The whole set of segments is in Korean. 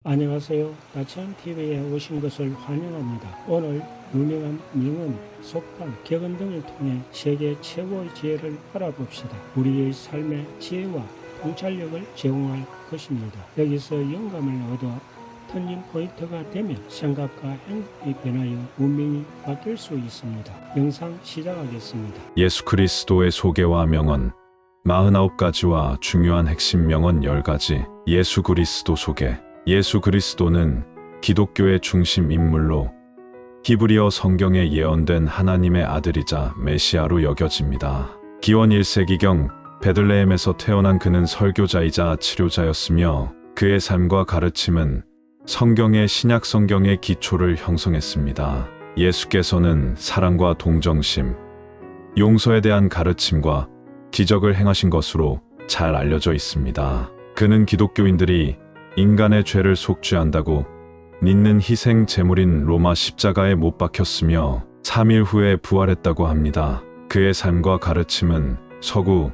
안녕하세요. 나치안TV에 오신 것을 환영합니다. 오늘 유명한 명언, 속담, 격언 등을 통해 세계 최고의 지혜를 알아봅시다. 우리의 삶의 지혜와 통찰력을 제공할 것입니다. 여기서 영감을 얻어 터닝 포인트가 되면 생각과 행동이 변하여 운명이 바뀔 수 있습니다. 영상 시작하겠습니다. 예수 그리스도의 소개와 명언 49가지와 중요한 핵심 명언 10가지. 예수 그리스도 소개. 예수 그리스도는 기독교의 중심 인물로 히브리어 성경에 예언된 하나님의 아들이자 메시아로 여겨집니다. 기원 1세기경 베들레헴에서 태어난 그는 설교자이자 치료자였으며 그의 삶과 가르침은 성경의 신약 성경의 기초를 형성했습니다. 예수께서는 사랑과 동정심, 용서에 대한 가르침과 기적을 행하신 것으로 잘 알려져 있습니다. 그는 기독교인들이 인간의 죄를 속죄한다고 믿는 희생 제물인 로마 십자가에 못 박혔으며 3일 후에 부활했다고 합니다. 그의 삶과 가르침은 서구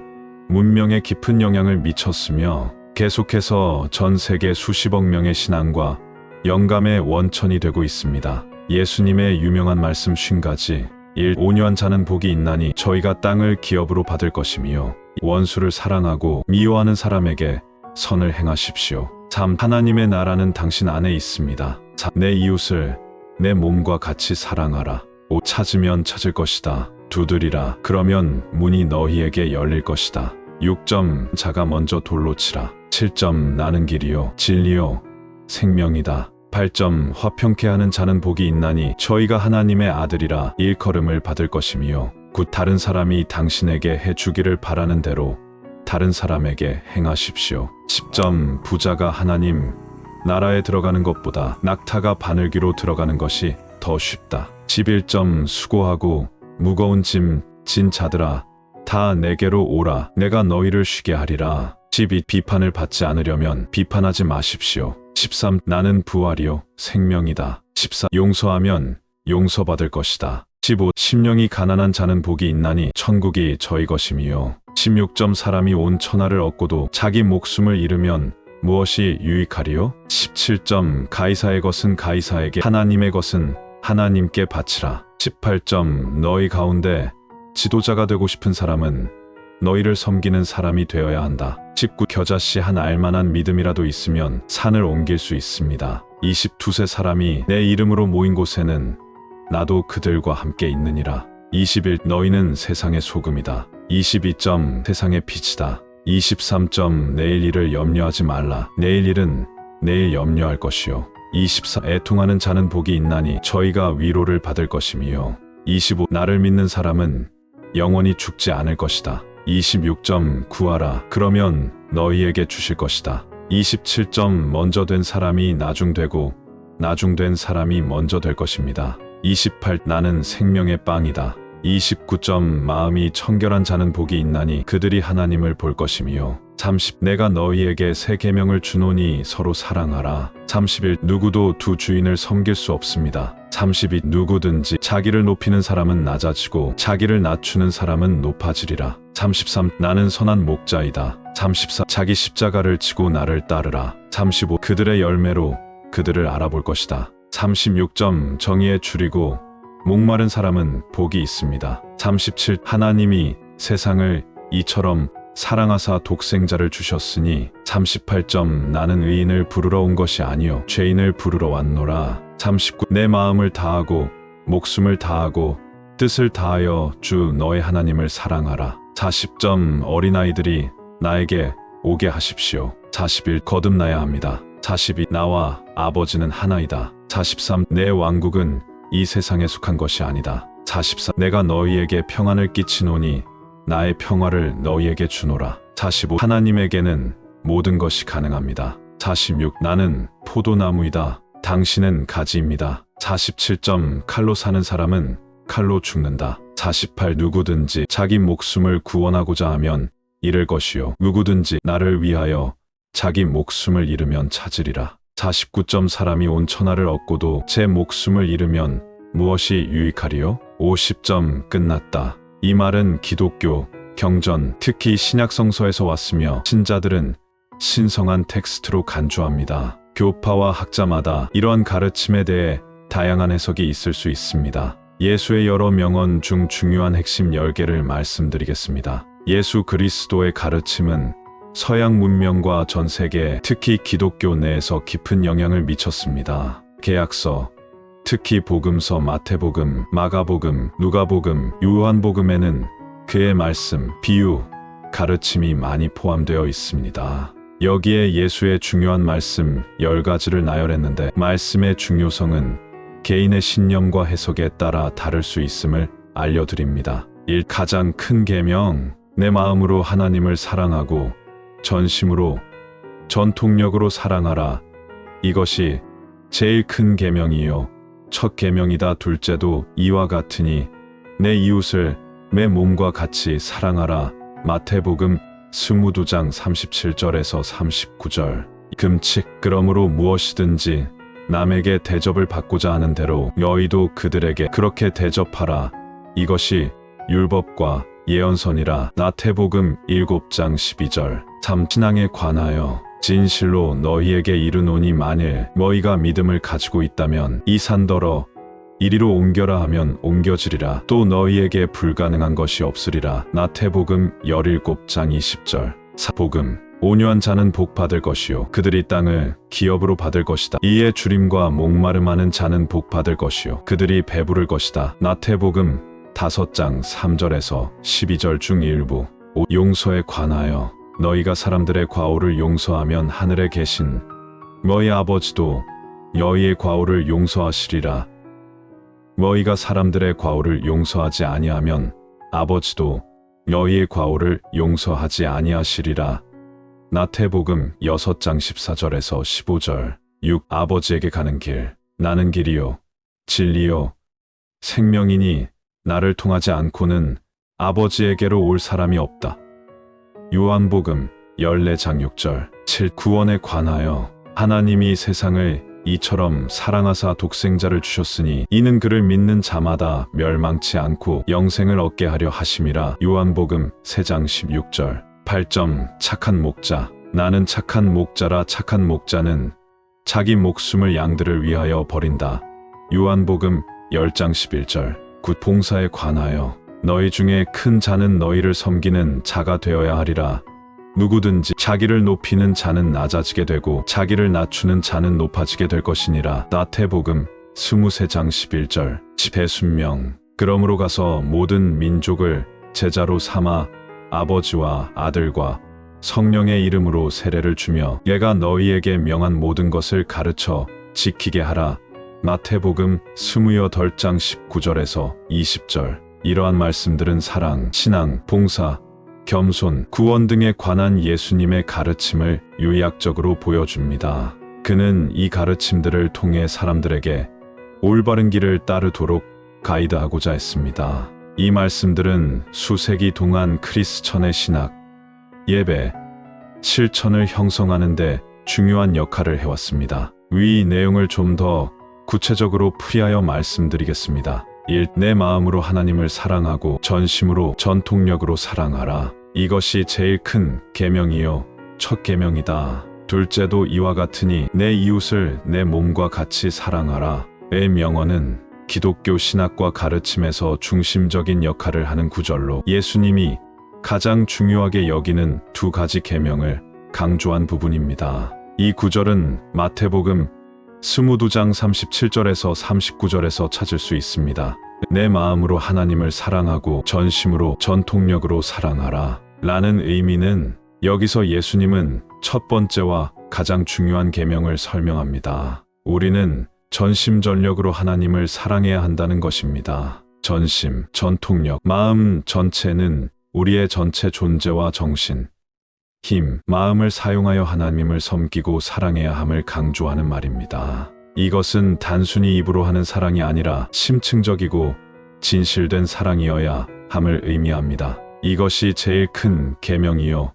문명에 깊은 영향을 미쳤으며 계속해서 전 세계 수십억 명의 신앙과 영감의 원천이 되고 있습니다. 예수님의 유명한 말씀 50가지. 1. 온유한 자는 복이 있나니 저희가 땅을 기업으로 받을 것이며 원수를 사랑하고 미워하는 사람에게 선을 행하십시오. 3. 하나님의 나라는 당신 안에 있습니다. 4. 내 이웃을 내 몸과 같이 사랑하라. 5. 찾으면 찾을 것이다. 두드리라. 그러면 문이 너희에게 열릴 것이다. 6. 자가 먼저 돌로 치라. 7. 나는 길이요 진리요 생명이다. 8. 화평케 하는 자는 복이 있나니 저희가 하나님의 아들이라 일컬음을 받을 것이며 9. 다른 사람이 당신에게 해주기를 바라는 대로 다른 사람에게 행하십시오. 10. 부자가 하나님 나라에 들어가는 것보다 낙타가 바늘귀로 들어가는 것이 더 쉽다. 11. 수고하고 무거운 짐 진 자들아 다 내게로 오라. 내가 너희를 쉬게 하리라. 12. 비판을 받지 않으려면 비판하지 마십시오. 13. 나는 부활이요 생명이다. 14. 용서하면 용서받을 것이다. 15. 심령이 가난한 자는 복이 있나니 천국이 저희 것이며 16. 사람이 온 천하를 얻고도 자기 목숨을 잃으면 무엇이 유익하리요? 17. 가이사의 것은 가이사에게 하나님의 것은 하나님께 바치라. 18. 너희 가운데 지도자가 되고 싶은 사람은 너희를 섬기는 사람이 되어야 한다. 19. 겨자씨 한 알만한 믿음이라도 있으면 산을 옮길 수 있습니다. 20. 두세 사람이 내 이름으로 모인 곳에는 나도 그들과 함께 있느니라. 21. 너희는 세상의 소금이다. 22. 세상의 빛이다. 23. 내일 일을 염려하지 말라. 내일 일은 내일 염려할 것이요. 24. 애통하는 자는 복이 있나니 저희가 위로를 받을 것이며 25. 나를 믿는 사람은 영원히 죽지 않을 것이다. 26. 구하라. 그러면 너희에게 주실 것이다. 27. 먼저 된 사람이 나중되고 나중된 사람이 먼저 될 것입니다. 28. 나는 생명의 빵이다. 29. 마음이 청결한 자는 복이 있나니 그들이 하나님을 볼 것이며 30. 내가 너희에게 새 계명을 주노니 서로 사랑하라. 31. 누구도 두 주인을 섬길 수 없습니다. 32. 누구든지 자기를 높이는 사람은 낮아지고 자기를 낮추는 사람은 높아지리라. 33. 나는 선한 목자이다. 34. 자기 십자가를 지고 나를 따르라. 35. 그들의 열매로 그들을 알아볼 것이다. 36. 정의에 줄이고 목마른 사람은 복이 있습니다. 37. 하나님이 세상을 이처럼 사랑하사 독생자를 주셨으니 38. 나는 의인을 부르러 온 것이 아니요 죄인을 부르러 왔노라. 39. 내 마음을 다하고 목숨을 다하고 뜻을 다하여 주 너의 하나님을 사랑하라. 40. 어린아이들이 나에게 오게 하십시오. 41. 거듭나야 합니다. 42. 나와 아버지는 하나이다. 43. 내 왕국은 이 세상에 속한 것이 아니다. 44. 내가 너희에게 평안을 끼치노니 나의 평화를 너희에게 주노라. 45. 하나님에게는 모든 것이 가능합니다. 46. 나는 포도나무이다. 당신은 가지입니다. 47. 칼로 사는 사람은 칼로 죽는다. 48. 누구든지 자기 목숨을 구원하고자 하면 잃을 것이요 누구든지 나를 위하여 자기 목숨을 잃으면 찾으리라. 49. 사람이 온 천하를 얻고도 제 목숨을 잃으면 무엇이 유익하리요? 50. 끝났다. 이 말은 기독교, 경전, 특히 신약 성서에서 왔으며 신자들은 신성한 텍스트로 간주합니다. 교파와 학자마다 이러한 가르침에 대해 다양한 해석이 있을 수 있습니다. 예수의 여러 명언 중 중요한 핵심 10개를 말씀드리겠습니다. 예수 그리스도의 가르침은 서양 문명과 전 세계, 특히 기독교 내에서 깊은 영향을 미쳤습니다. 개약서, 특히 복음서 마태복음, 마가복음, 누가복음, 요한복음에는 그의 말씀, 비유, 가르침이 많이 포함되어 있습니다. 여기에 예수의 중요한 말씀 10가지를 나열했는데 말씀의 중요성은 개인의 신념과 해석에 따라 다를 수 있음을 알려드립니다. 1. 가장 큰 계명, 내 마음으로 하나님을 사랑하고 전심으로, 전통력으로 사랑하라. 이것이 제일 큰 계명이요. 첫 계명이다. 둘째도 이와 같으니 내 이웃을 내 몸과 같이 사랑하라. 마태복음 22장 37절에서 39절. 금칙, 그러므로 무엇이든지 남에게 대접을 받고자 하는 대로 너희도 그들에게 그렇게 대접하라. 이것이 율법과 예언서니라. 마태복음 7장 12절. 3. 신앙에 관하여 진실로 너희에게 이르노니 만일 너희가 믿음을 가지고 있다면 이 산더러 이리로 옮겨라 하면 옮겨지리라. 또 너희에게 불가능한 것이 없으리라. 마태복음 17장 20절. 4. 복음, 온유한 자는 복 받을 것이요 그들이 땅을 기업으로 받을 것이다. 이에 주림과 목마름하는 자는 복 받을 것이요 그들이 배부를 것이다. 마태복음 5장 3절에서 12절 중 일부. 5. 용서에 관하여 너희가 사람들의 과오를 용서하면 하늘에 계신 너희 아버지도 너희의 과오를 용서하시리라. 너희가 사람들의 과오를 용서하지 아니하면 아버지도 너희의 과오를 용서하지 아니하시리라. 마태복음 6장 14절에서 15절. 6. 아버지에게 가는 길, 나는 길이요 진리요 생명이니 나를 통하지 않고는 아버지에게로 올 사람이 없다. 요한복음 14장 6절. 7. 구원에 관하여 하나님이 세상을 이처럼 사랑하사 독생자를 주셨으니 이는 그를 믿는 자마다 멸망치 않고 영생을 얻게 하려 하심이라. 요한복음 3장 16절. 8. 착한 목자, 나는 착한 목자라. 착한 목자는 자기 목숨을 양들을 위하여 버린다. 요한복음 10장 11절. 9. 봉사에 관하여 너희 중에 큰 자는 너희를 섬기는 자가 되어야 하리라. 누구든지 자기를 높이는 자는 낮아지게 되고 자기를 낮추는 자는 높아지게 될 것이니라. 마태복음 23장 11절. 대순명, 그러므로 가서 모든 민족을 제자로 삼아 아버지와 아들과 성령의 이름으로 세례를 주며 내가 너희에게 명한 모든 것을 가르쳐 지키게 하라. 마태복음 28장 19절에서 20절. 이러한 말씀들은 사랑, 신앙, 봉사, 겸손, 구원 등에 관한 예수님의 가르침을 요약적으로 보여줍니다. 그는 이 가르침들을 통해 사람들에게 올바른 길을 따르도록 가이드하고자 했습니다. 이 말씀들은 수세기 동안 크리스천의 신학, 예배, 실천을 형성하는 데 중요한 역할을 해왔습니다. 위 내용을 좀 더 구체적으로 풀이하여 말씀드리겠습니다. 1. 내 마음으로 하나님을 사랑하고 전심으로 전통력으로 사랑하라. 이것이 제일 큰 계명이요 첫 계명이다. 둘째도 이와 같으니 내 이웃을 내 몸과 같이 사랑하라. 의 명언은 기독교 신학과 가르침에서 중심적인 역할을 하는 구절로 예수님이 가장 중요하게 여기는 두 가지 계명을 강조한 부분입니다. 이 구절은 마태복음 22장 37절에서 39절에서 찾을 수 있습니다. 내 마음으로 하나님을 사랑하고 전심으로 전통력으로 사랑하라 라는 의미는 여기서 예수님은 첫 번째와 가장 중요한 계명을 설명합니다. 우리는 전심전력으로 하나님을 사랑해야 한다는 것입니다. 전심, 전통력, 마음 전체는 우리의 전체 존재와 정신, 힘, 마음을 사용하여 하나님을 섬기고 사랑해야 함을 강조하는 말입니다. 이것은 단순히 입으로 하는 사랑이 아니라 심층적이고 진실된 사랑이어야 함을 의미합니다. 이것이 제일 큰 계명이요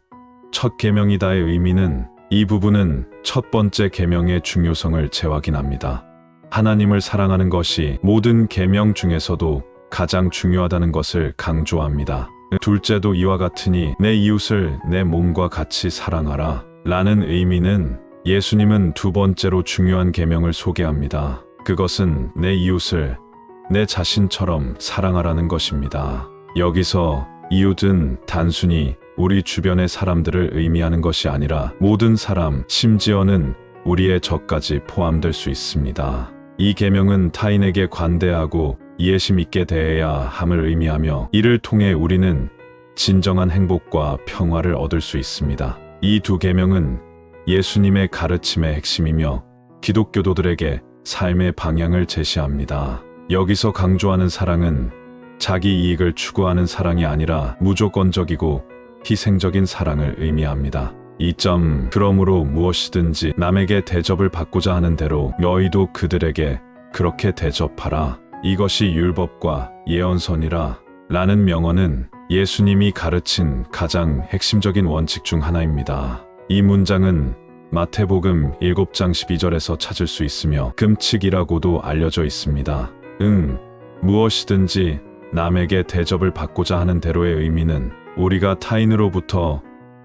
첫 계명이다의 의미는 이 부분은 첫 번째 계명의 중요성을 재확인합니다. 하나님을 사랑하는 것이 모든 계명 중에서도 가장 중요하다는 것을 강조합니다. 둘째도 이와 같으니 내 이웃을 내 몸과 같이 사랑하라 라는 의미는 예수님은 두 번째로 중요한 계명을 소개합니다. 그것은 내 이웃을 내 자신처럼 사랑하라는 것입니다. 여기서 이웃은 단순히 우리 주변의 사람들을 의미하는 것이 아니라 모든 사람, 심지어는 우리의 적까지 포함될 수 있습니다. 이 계명은 타인에게 관대하고 이해심 있게 대해야 함을 의미하며 이를 통해 우리는 진정한 행복과 평화를 얻을 수 있습니다. 이 두 계명은 예수님의 가르침의 핵심이며 기독교도들에게 삶의 방향을 제시합니다. 여기서 강조하는 사랑은 자기 이익을 추구하는 사랑이 아니라 무조건적이고 희생적인 사랑을 의미합니다. 그러므로 무엇이든지 남에게 대접을 받고자 하는 대로 너희도 그들에게 그렇게 대접하라. 이것이 율법과 예언선이라 라는 명언은 예수님이 가르친 가장 핵심적인 원칙 중 하나입니다. 이 문장은 마태복음 7장 12절에서 찾을 수 있으며 금칙이라고도 알려져 있습니다. 무엇이든지 남에게 대접을 받고자 하는 대로의 의미는 우리가 타인으로부터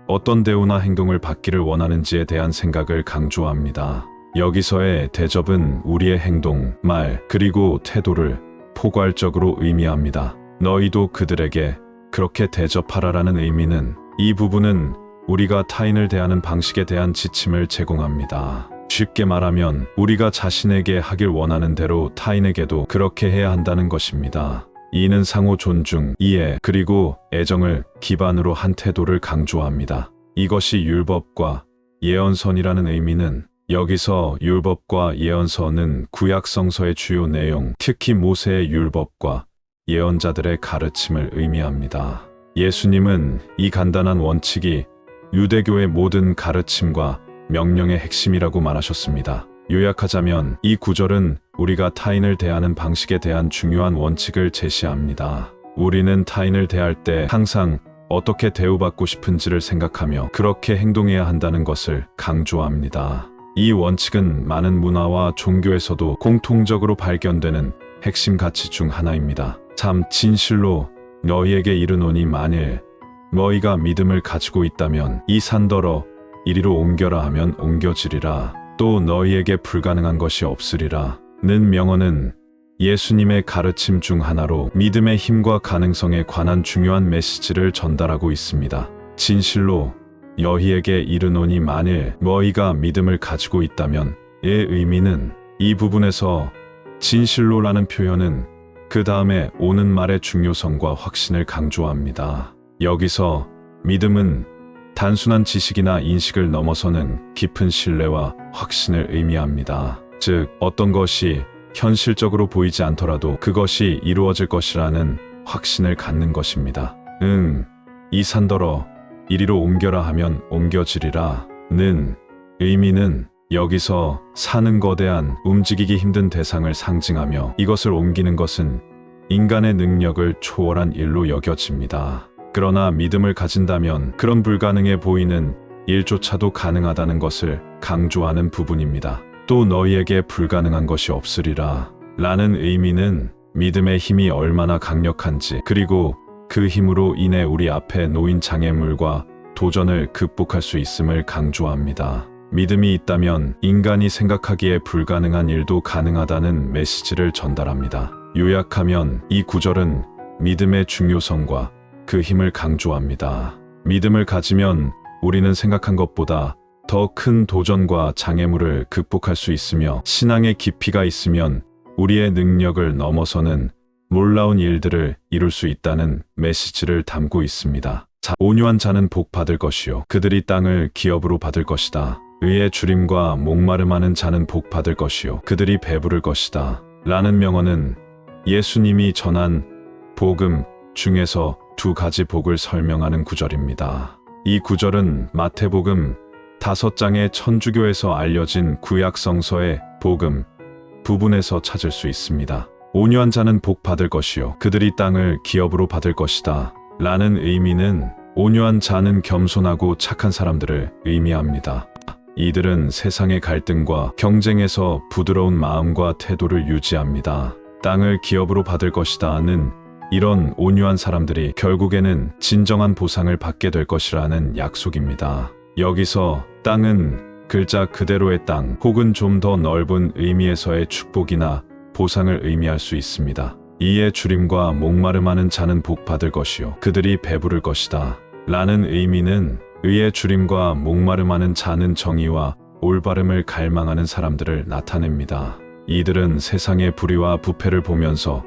어떤 대우나 행동을 받기를 원하는지에 대한 생각을 강조합니다. 여기서의 대접은 우리의 행동, 말, 그리고 태도를 포괄적으로 의미합니다. 너희도 그들에게 그렇게 대접하라라는 의미는 이 부분은 우리가 타인을 대하는 방식에 대한 지침을 제공합니다. 쉽게 말하면 우리가 자신에게 하길 원하는 대로 타인에게도 그렇게 해야 한다는 것입니다. 이는 상호 존중, 이해, 그리고 애정을 기반으로 한 태도를 강조합니다. 이것이 율법과 예언선이라는 의미는 여기서 율법과 예언서는 구약 성서의 주요 내용, 특히 모세의 율법과 예언자들의 가르침을 의미합니다. 예수님은 이 간단한 원칙이 유대교의 모든 가르침과 명령의 핵심이라고 말하셨습니다. 요약하자면 이 구절은 우리가 타인을 대하는 방식에 대한 중요한 원칙을 제시합니다. 우리는 타인을 대할 때 항상 어떻게 대우받고 싶은지를 생각하며 그렇게 행동해야 한다는 것을 강조합니다. 이 원칙은 많은 문화와 종교에서도 공통적으로 발견되는 핵심 가치 중 하나입니다. 참 진실로 너희에게 이르노니 만일 너희가 믿음을 가지고 있다면 이 산더러 이리로 옮겨라 하면 옮겨지리라. 또 너희에게 불가능한 것이 없으리라. 는 명언은 예수님의 가르침 중 하나로 믿음의 힘과 가능성에 관한 중요한 메시지를 전달하고 있습니다. 진실로 너희에게 이르노니 만일 너희가 믿음을 가지고 있다면 의 의미는 이 부분에서 진실로라는 표현은 그 다음에 오는 말의 중요성과 확신을 강조합니다. 여기서 믿음은 단순한 지식이나 인식을 넘어서는 깊은 신뢰와 확신을 의미합니다. 즉, 어떤 것이 현실적으로 보이지 않더라도 그것이 이루어질 것이라는 확신을 갖는 것입니다. 이 산더러 이리로 옮겨라 하면 옮겨지리라. 는 의미는 여기서 사는 거대한 움직이기 힘든 대상을 상징하며 이것을 옮기는 것은 인간의 능력을 초월한 일로 여겨집니다. 그러나 믿음을 가진다면 그런 불가능해 보이는 일조차도 가능하다는 것을 강조하는 부분입니다. 또 너희에게 불가능한 것이 없으리라 라는 의미는 믿음의 힘이 얼마나 강력한지, 그리고 그 힘으로 인해 우리 앞에 놓인 장애물과 도전을 극복할 수 있음을 강조합니다. 믿음이 있다면 인간이 생각하기에 불가능한 일도 가능하다는 메시지를 전달합니다. 요약하면 이 구절은 믿음의 중요성과 그 힘을 강조합니다. 믿음을 가지면 우리는 생각한 것보다 더 큰 도전과 장애물을 극복할 수 있으며, 신앙의 깊이가 있으면 우리의 능력을 넘어서는 놀라운 일들을 이룰 수 있다는 메시지를 담고 있습니다. 온유한 자는 복 받을 것이요 그들이 땅을 기업으로 받을 것이다. 의의 주림과 목마름하는 자는 복 받을 것이요 그들이 배부를 것이다. 라는 명언은 예수님이 전한 복음 중에서 두 가지 복을 설명하는 구절입니다. 이 구절은 마태복음 5장의 천주교에서 알려진 구약 성서의 복음 부분에서 찾을 수 있습니다. 온유한 자는 복 받을 것이요 그들이 땅을 기업으로 받을 것이다. 라는 의미는 온유한 자는 겸손하고 착한 사람들을 의미합니다. 이들은 세상의 갈등과 경쟁에서 부드러운 마음과 태도를 유지합니다. 땅을 기업으로 받을 것이다는 이런 온유한 사람들이 결국에는 진정한 보상을 받게 될 것이라는 약속입니다. 여기서 땅은 글자 그대로의 땅 혹은 좀 더 넓은 의미에서의 축복이나 보상을 의미할 수 있습니다. 이에 주림과 목마름하는 자는 복받을 것이요 그들이 배부를 것이다 라는 의미는 의의 주림과 목마름하는 자는 정의와 올바름을 갈망하는 사람들을 나타냅니다. 이들은 세상의 불의와 부패를 보면서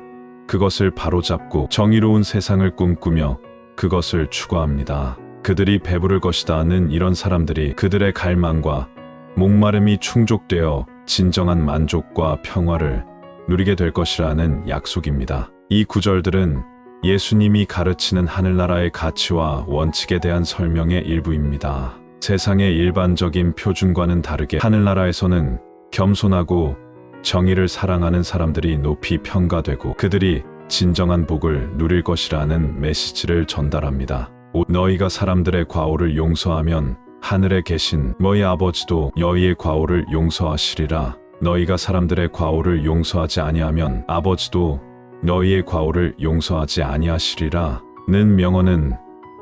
그것을 바로잡고 정의로운 세상을 꿈꾸며 그것을 추구합니다. 그들이 배부를 것이다는 이런 사람들이 그들의 갈망과 목마름이 충족되어 진정한 만족과 평화를 누리게 될 것이라는 약속입니다. 이 구절들은 예수님이 가르치는 하늘나라의 가치와 원칙에 대한 설명의 일부입니다. 세상의 일반적인 표준과는 다르게 하늘나라에서는 겸손하고 정의를 사랑하는 사람들이 높이 평가되고 그들이 진정한 복을 누릴 것이라는 메시지를 전달합니다. 너희가 사람들의 과오를 용서하면 하늘에 계신 너희 아버지도 너희의 과오를 용서하시리라. 너희가 사람들의 과오를 용서하지 아니하면 아버지도 너희의 과오를 용서하지 아니하시리라. 는 명언은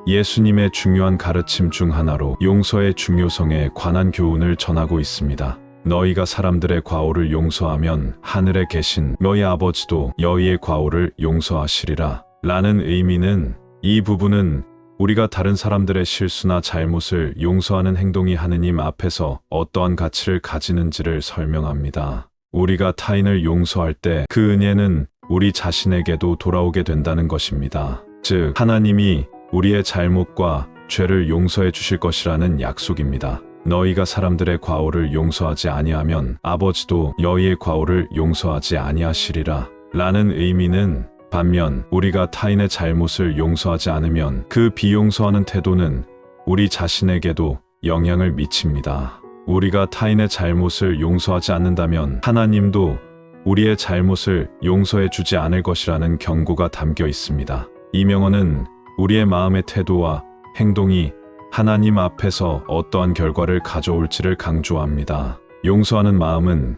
예수님의 중요한 가르침 중 하나로 용서의 중요성에 관한 교훈을 전하고 있습니다. 너희가 사람들의 과오를 용서하면 하늘에 계신 너희 아버지도 너희의 과오를 용서하시리라. 라는 의미는 이 부분은 우리가 다른 사람들의 실수나 잘못을 용서하는 행동이 하느님 앞에서 어떠한 가치를 가지는지를 설명합니다. 우리가 타인을 용서할 때 그 은혜는 우리 자신에게도 돌아오게 된다는 것입니다. 즉, 하나님이 우리의 잘못과 죄를 용서해 주실 것이라는 약속입니다. 너희가 사람들의 과오를 용서하지 아니하면 아버지도 너희의 과오를 용서하지 아니하시리라. 라는 의미는 반면 우리가 타인의 잘못을 용서하지 않으면 그 비용서하는 태도는 우리 자신에게도 영향을 미칩니다. 우리가 타인의 잘못을 용서하지 않는다면 하나님도 우리의 잘못을 용서해 주지 않을 것이라는 경고가 담겨 있습니다. 이 명언은 우리의 마음의 태도와 행동이 하나님 앞에서 어떠한 결과를 가져올지를 강조합니다. 용서하는 마음은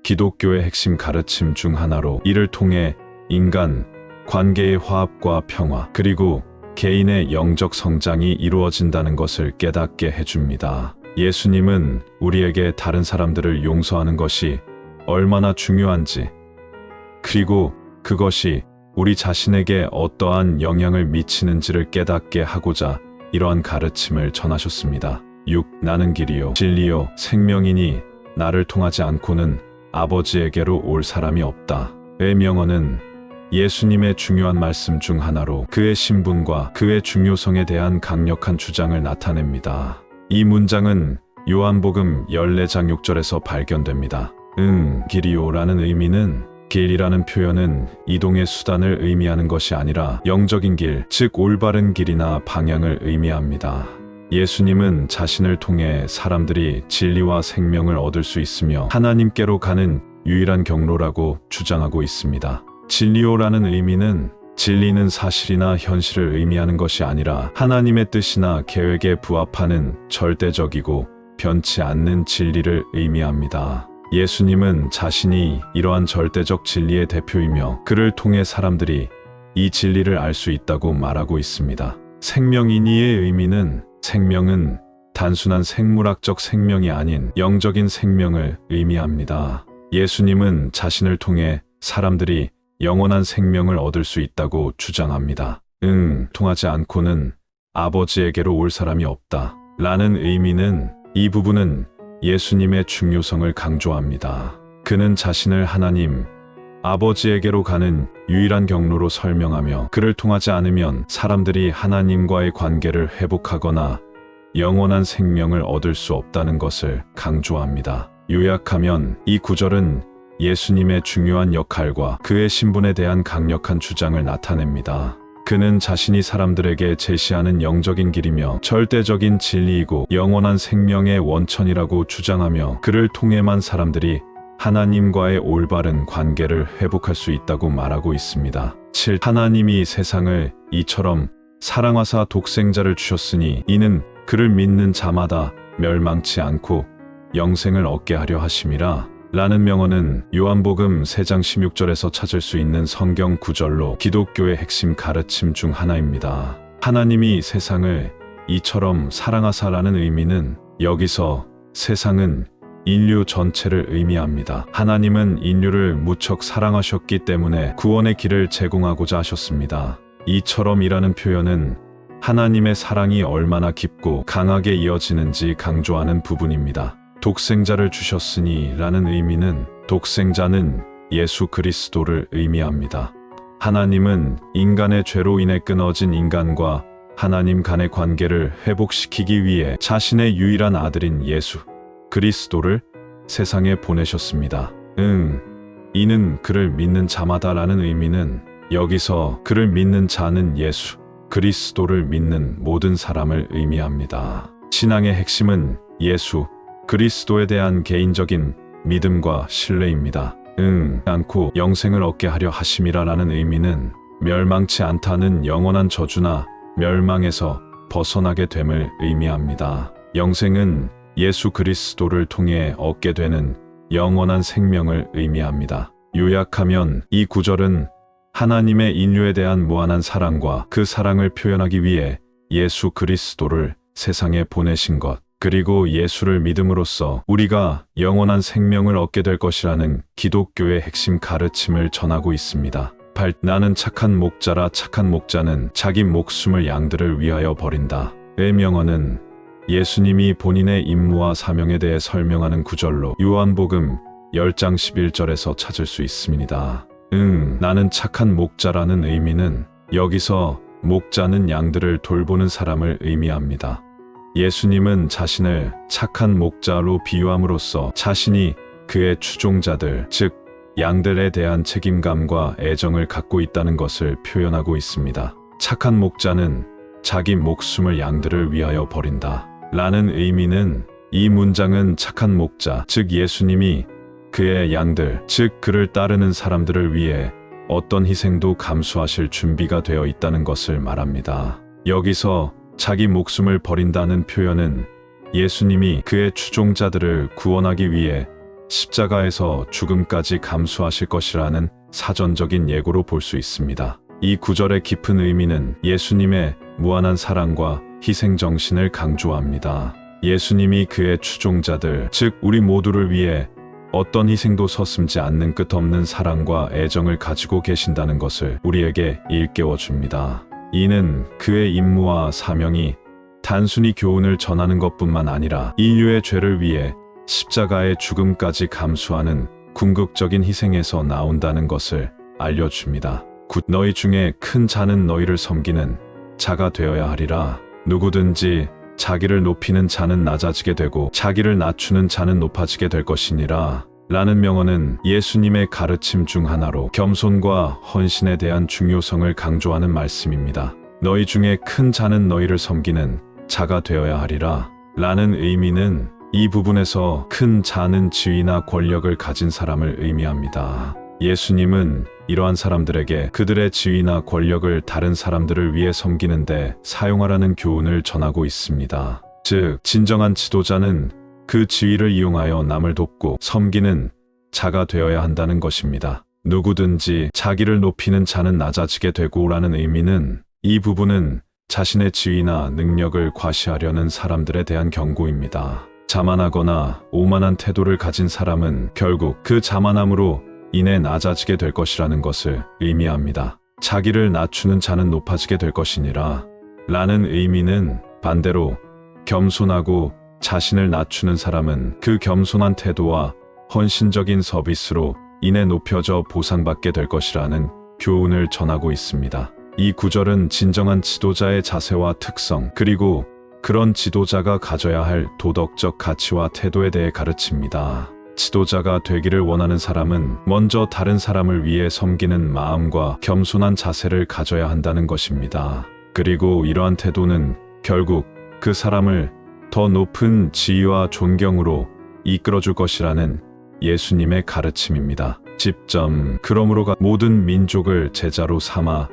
기독교의 핵심 가르침 중 하나로 이를 통해 인간 관계의 화합과 평화 그리고 개인의 영적 성장이 이루어진다는 것을 깨닫게 해줍니다. 예수님은 우리에게 다른 사람들을 용서하는 것이 얼마나 중요한지 그리고 그것이 우리 자신에게 어떠한 영향을 미치는지를 깨닫게 하고자 이러한 가르침을 전하셨습니다. 6. 나는 길이요 진리요 생명이니 나를 통하지 않고는 아버지에게로 올 사람이 없다. 의 명언은 예수님의 중요한 말씀 중 하나로 그의 신분과 그의 중요성에 대한 강력한 주장을 나타냅니다. 이 문장은 요한복음 14장 6절에서 발견됩니다. 길이요라는 의미는 길이라는 표현은 이동의 수단을 의미하는 것이 아니라 영적인 길, 즉 올바른 길이나 방향을 의미합니다. 예수님은 자신을 통해 사람들이 진리와 생명을 얻을 수 있으며 하나님께로 가는 유일한 경로라고 주장하고 있습니다. 진리요라는 의미는 진리는 사실이나 현실을 의미하는 것이 아니라 하나님의 뜻이나 계획에 부합하는 절대적이고 변치 않는 진리를 의미합니다. 예수님은 자신이 이러한 절대적 진리의 대표이며 그를 통해 사람들이 이 진리를 알 수 있다고 말하고 있습니다. 생명이니의 의미는 생명은 단순한 생물학적 생명이 아닌 영적인 생명을 의미합니다. 예수님은 자신을 통해 사람들이 영원한 생명을 얻을 수 있다고 주장합니다. 통하지 않고는 아버지에게로 올 사람이 없다. 라는 의미는 이 부분은 예수님의 중요성을 강조합니다. 그는 자신을 하나님, 아버지에게로 가는 유일한 경로로 설명하며 그를 통하지 않으면 사람들이 하나님과의 관계를 회복하거나 영원한 생명을 얻을 수 없다는 것을 강조합니다. 요약하면 이 구절은 예수님의 중요한 역할과 그의 신분에 대한 강력한 주장을 나타냅니다. 그는 자신이 사람들에게 제시하는 영적인 길이며 절대적인 진리이고 영원한 생명의 원천이라고 주장하며 그를 통해만 사람들이 하나님과의 올바른 관계를 회복할 수 있다고 말하고 있습니다. 7. 하나님이 세상을 이처럼 사랑하사 독생자를 주셨으니 이는 그를 믿는 자마다 멸망치 않고 영생을 얻게 하려 하심이라. 라는 명언은 요한복음 3장 16절에서 찾을 수 있는 성경 구절로 기독교의 핵심 가르침 중 하나입니다. 하나님이 세상을 이처럼 사랑하사라는 의미는 여기서 세상은 인류 전체를 의미합니다. 하나님은 인류를 무척 사랑하셨기 때문에 구원의 길을 제공하고자 하셨습니다. 이처럼이라는 표현은 하나님의 사랑이 얼마나 깊고 강하게 이어지는지 강조하는 부분입니다. 독생자를 주셨으니 라는 의미는 독생자는 예수 그리스도를 의미합니다. 하나님은 인간의 죄로 인해 끊어진 인간과 하나님 간의 관계를 회복시키기 위해 자신의 유일한 아들인 예수 그리스도를 세상에 보내셨습니다. 이는 그를 믿는 자마다라는 의미는 여기서 그를 믿는 자는 예수 그리스도를 믿는 모든 사람을 의미합니다. 신앙의 핵심은 예수 그리스도에 대한 개인적인 믿음과 신뢰입니다. 않고 영생을 얻게 하려 하심이라라는 의미는 멸망치 않다는 영원한 저주나 멸망에서 벗어나게 됨을 의미합니다. 영생은 예수 그리스도를 통해 얻게 되는 영원한 생명을 의미합니다. 요약하면 이 구절은 하나님의 인류에 대한 무한한 사랑과 그 사랑을 표현하기 위해 예수 그리스도를 세상에 보내신 것, 그리고 예수를 믿음으로써 우리가 영원한 생명을 얻게 될 것이라는 기독교의 핵심 가르침을 전하고 있습니다. 나는 착한 목자라 착한 목자는 자기 목숨을 양들을 위하여 버린다. 의 명언은 예수님이 본인의 임무와 사명에 대해 설명하는 구절로 요한복음 10장 11절에서 찾을 수 있습니다. 나는 착한 목자라는 의미는 여기서 목자는 양들을 돌보는 사람을 의미합니다. 예수님은 자신을 착한 목자로 비유함으로써 자신이 그의 추종자들, 즉 양들에 대한 책임감과 애정을 갖고 있다는 것을 표현하고 있습니다. 착한 목자는 자기 목숨을 양들을 위하여 버린다. 라는 의미는 이 문장은 착한 목자, 즉 예수님이 그의 양들, 즉 그를 따르는 사람들을 위해 어떤 희생도 감수하실 준비가 되어 있다는 것을 말합니다. 여기서 자기 목숨을 버린다는 표현은 예수님이 그의 추종자들을 구원하기 위해 십자가에서 죽음까지 감수하실 것이라는 사전적인 예고로 볼 수 있습니다. 이 구절의 깊은 의미는 예수님의 무한한 사랑과 희생 정신을 강조합니다. 예수님이 그의 추종자들, 즉 우리 모두를 위해 어떤 희생도 서슴지 않는 끝없는 사랑과 애정을 가지고 계신다는 것을 우리에게 일깨워 줍니다. 이는 그의 임무와 사명이 단순히 교훈을 전하는 것뿐만 아니라 인류의 죄를 위해 십자가의 죽음까지 감수하는 궁극적인 희생에서 나온다는 것을 알려줍니다. 너희 중에 큰 자는 너희를 섬기는 자가 되어야 하리라. 누구든지 자기를 높이는 자는 낮아지게 되고 자기를 낮추는 자는 높아지게 될 것이니라. 라는 명언은 예수님의 가르침 중 하나로 겸손과 헌신에 대한 중요성을 강조하는 말씀입니다. 너희 중에 큰 자는 너희를 섬기는 자가 되어야 하리라. 라는 의미는 이 부분에서 큰 자는 지위나 권력을 가진 사람을 의미합니다. 예수님은 이러한 사람들에게 그들의 지위나 권력을 다른 사람들을 위해 섬기는데 사용하라는 교훈을 전하고 있습니다. 즉, 진정한 지도자는 그 지위를 이용하여 남을 돕고 섬기는 자가 되어야 한다는 것입니다. 누구든지 자기를 높이는 자는 낮아지게 되고라는 의미는 이 부분은 자신의 지위나 능력을 과시하려는 사람들에 대한 경고입니다. 자만하거나 오만한 태도를 가진 사람은 결국 그 자만함으로 인해 낮아지게 될 것이라는 것을 의미합니다. 자기를 낮추는 자는 높아지게 될 것이니라. 라는 의미는 반대로 겸손하고 자신을 낮추는 사람은 그 겸손한 태도와 헌신적인 서비스로 인해 높여져 보상받게 될 것이라는 교훈을 전하고 있습니다. 이 구절은 진정한 지도자의 자세와 특성, 그리고 그런 지도자가 가져야 할 도덕적 가치와 태도에 대해 가르칩니다. 지도자가 되기를 원하는 사람은 먼저 다른 사람을 위해 섬기는 마음과 겸손한 자세를 가져야 한다는 것입니다. 그리고 이러한 태도는 결국 그 사람을 더 높은 지위와 존경으로 이끌어줄 것이라는 예수님의 가르침입니다. 그러므로 모든 민족을 제자로 삼아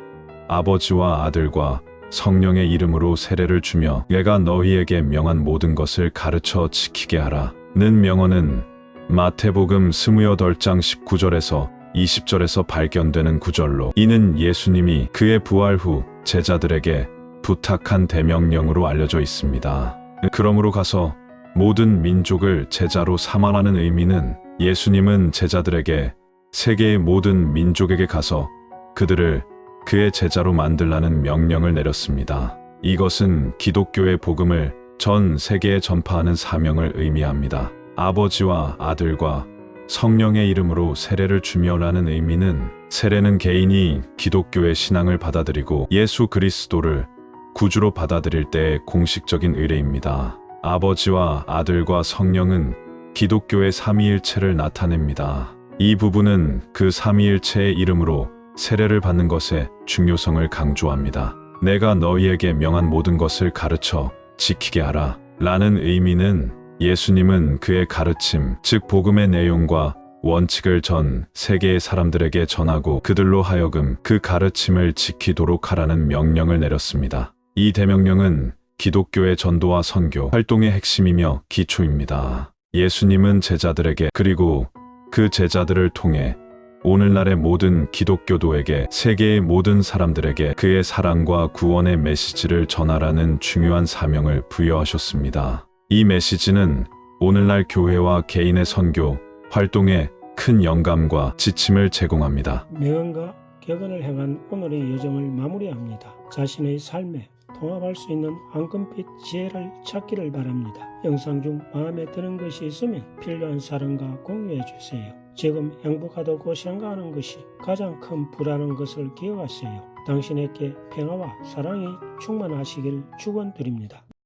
아버지와 아들과 성령의 이름으로 세례를 주며 내가 너희에게 명한 모든 것을 가르쳐 지키게 하라. 는 명언은 마태복음 28장 19절에서 20절에서 발견되는 구절로 이는 예수님이 그의 부활 후 제자들에게 부탁한 대명령으로 알려져 있습니다. 그러므로 가서 모든 민족을 제자로 삼아라는 의미는 예수님은 제자들에게 세계의 모든 민족에게 가서 그들을 그의 제자로 만들라는 명령을 내렸습니다. 이것은 기독교의 복음을 전 세계에 전파하는 사명을 의미합니다. 아버지와 아들과 성령의 이름으로 세례를 주며라는 의미는 세례는 개인이 기독교의 신앙을 받아들이고 예수 그리스도를 구주로 받아들일 때의 공식적인 의례입니다. 아버지와 아들과 성령은 기독교의 삼위일체를 나타냅니다. 이 부분은 그 삼위일체의 이름으로 세례를 받는 것의 중요성을 강조합니다. 내가 너희에게 명한 모든 것을 가르쳐 지키게 하라 라는 의미는 예수님은 그의 가르침, 즉 복음의 내용과 원칙을 전 세계의 사람들에게 전하고 그들로 하여금 그 가르침을 지키도록 하라는 명령을 내렸습니다. 이 대명령은 기독교의 전도와 선교 활동의 핵심이며 기초입니다. 예수님은 제자들에게 그리고 그 제자들을 통해 오늘날의 모든 기독교도에게 세계의 모든 사람들에게 그의 사랑과 구원의 메시지를 전하라는 중요한 사명을 부여하셨습니다. 이 메시지는 오늘날 교회와 개인의 선교 활동에 큰 영감과 지침을 제공합니다. 명언과 격언을 향한 오늘의 여정을 마무리합니다. 자신의 삶에 통합할 수 있는 황금빛 지혜를 찾기를 바랍니다. 영상 중 마음에 드는 것이 있으면 필요한 사람과 공유해 주세요. 지금 행복하다고 생각하는 것이 가장 큰 불안한 것을 기억하세요. 당신에게 평화와 사랑이 충만하시길 축원드립니다.